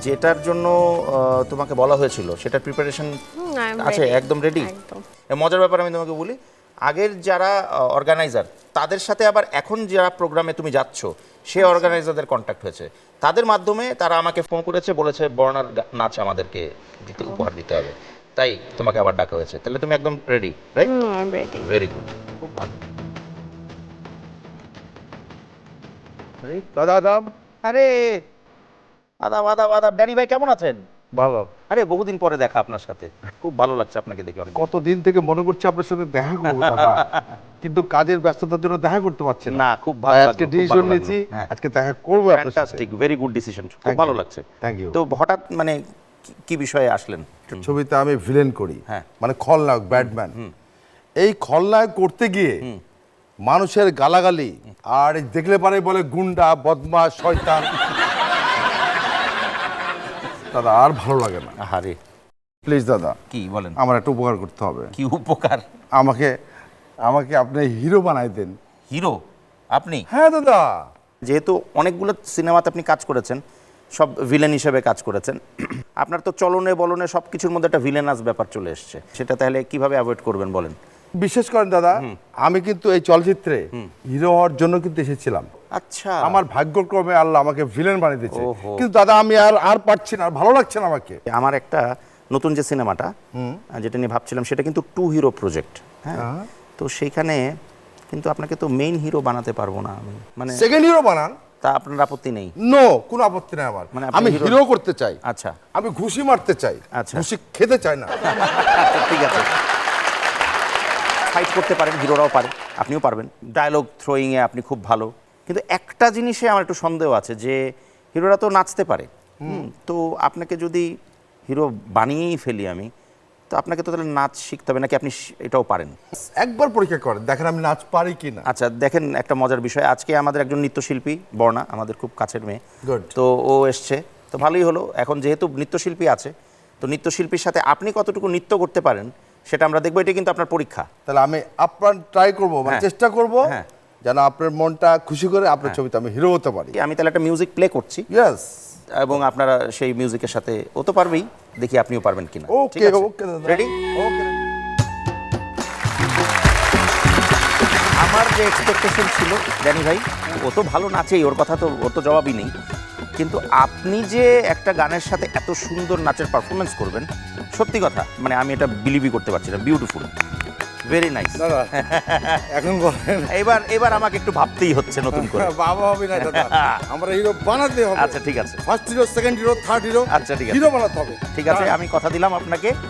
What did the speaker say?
যেটার জন্য তোমাকে বলা হয়েছিল সেটার প্রিপারেশন আছে একদম রেডি? মজার ব্যাপার আমি তোমাকে বলি, আগের যারা অর্গানাইজার তাদের সাথে আবার এখন যারা প্রোগ্রামে তুমি যাচ্ছ সে অর্গানাইজারদের কন্ট্যাক্ট হয়েছে, তাদের মাধ্যমে তারা আমাকে ফোন করেছে, বলেছে বর্ণার নাচ আমাদেরকে উপহার দিতে হবে, তাই তোমাকে আবার ডাকা হয়েছে। তাহলে তুমি একদম রেডি, রাইট? ভেরি গুড, খুব ভালো। দাদা আরে আদাব আদাব আদাব, ড্যানি ভাই কেমন আছেন? ভালো। আরে বহুদিন পরে দেখা আপনার সাথে, খুব ভালো লাগছে আপনাকে দেখে। অনেক কতদিন থেকে মনে করছি আপনার সাথে দেখা করবো দাদা, কিন্তু কাজের ব্যস্ততার জন্য দেখা করতে পারছি না। না, খুব ভালো লাগলো, আজকে ডিসিশন নিয়েছি, আজকে দেখা করবো আপনার সাথে। ফ্যান্টাস্টিক, ভেরি গুড ডিসিশন, খুব ভালো লাগছে। Thank you. তো হঠাৎ মানে কি বিষয়ে আসলেন? ছবিতে আমি ভিলেন করি, হ্যাঁ। মানে খলনায়ক, ব্যাটম্যান। এই খলনায়ক করতে গিয়ে মানুষের গালাগালি আর দেখলে পারে বলে গুন্ডা, বদমাশ, শয়তান, দাদা আর ভালো লাগে না। আরে প্লিজ দাদা, কি বলেন? আমার একটা উপকার করতে হবে। কি উপকার? আমাকে আমাকে আপনি হিরো বানাই দেন। হিরো আপনি? হ্যাঁ দাদা। যেহেতু অনেকগুলো সিনেমাতে আপনি কাজ করেছেন, সব ভিলেন হিসেবে কাজ করেছেন, আপনার তো চলনে বলনে সব কিছুর মধ্যে একটা ভিলেনাস ব্যাপার চলে এসছে, সেটা তাহলে কিভাবে অ্যাভয়েড করবেন বলেন? বিশেষ করেন দাদা, আমি কিন্তু এই চলচ্চিত্রে হিরো হওয়ার জন্য কিন্তু এসেছিলাম। আচ্ছা, আমার ভাগ্যক্রমে আল্লাহ আমাকে ভিলেন বানিয়ে দিয়েছে, ওহো। কিন্তু দাদা আমি আর পারছি না, আর ভালো লাগছে না আমাকে। আমার একটা নতুন যে সিনেমাটা যেটা নিয়ে ভাবছিলাম সেটা কিন্তু 2 হিরো প্রজেক্ট। হ্যাঁ, তো সেইখানে কিন্তু আপনাকে তো মেইন হিরো বানাতে পারবো না আমি, মানে সেকেন্ড হিরো বানান, তা আপনার আপত্তি নেই? নো, কোনো আপত্তি নেই আমার। মানে আপনি আমি hero- হিরো করতে চাই। আচ্ছা আমি ঘুষি মারতে চাই, আচ্ছা। ঘুষি খেতে চাই না। আচ্ছা, ঠিক আছে। ফাইট করতে পারেন, হিরোরাও পারে, আপনিও পারবেন। ডায়লগ থ্রোয়িংয়ে আপনি খুব ভালো, কিন্তু একটা জিনিসে আমার একটু সন্দেহ আছে যে হিরোরা তো নাচতে পারে, তো আপনাকে যদি হিরো বানিয়েই ফেলি আমি, তো আপনাকে তো তাহলে নাচ শিখতে হবে, নাকি আপনি এটাও পারেন? একবার পরীক্ষা করেন, দেখেন আমি নাচ পারি কি না। আচ্ছা দেখেন, একটা মজার বিষয়, আজকে আমাদের একজন নৃত্যশিল্পী বর্ণা, আমাদের খুব কাছের মেয়ে, Good. তো ও এসছে, তো ভালোই হলো। এখন যেহেতু নৃত্যশিল্পী আছে, তো নৃত্যশিল্পীর সাথে আপনি কতটুকু নৃত্য করতে পারেন সেটা আমরা দেখবো, এটা কিন্তু আপনার পরীক্ষা। তাহলে আমি আপনার ট্রাই করবো, মানে হ্যাঁ। চেষ্টা করবো হ্যাঁ। যেন আপনার মনটা খুশি করে আপনার ছবিতে আমি হিরো হতে পারি। আমি তাহলে একটা মিউজিক প্লে করছি, ইয়েস। এবং আপনারা সেই মিউজিকের সাথে ও তো পারবেই, দেখি আপনিও পারবেন কিনা। ওকে ওকে দাদা, রেডি? ওকে। আমার যে এক্সপেকটেশন ছিল ড্যানি ভাই, ও তো ভালো নাচেই, ওর কথা তো, ওর তো জবাবই নেই, কিন্তু আপনি যে একটা গানের সাথে এত সুন্দর নাচের পারফরমেন্স করবেন, সত্যি কথা মানে আমি এটা বিলিভই করতে পারছি না। Beautiful, very nice. দাদা এখন বলেন। এবার আমাকে একটু ভাবতেই হচ্ছে নতুন করে। বাবা হবে না দাদা, আমরা হিরো বানাতে হবে। আচ্ছা ঠিক আছে, first hero, second hero, third hero, আচ্ছা ঠিক আছে, হিরো বানাতে হবে। ঠিক আছে, আমি কথা দিলাম আপনাকে,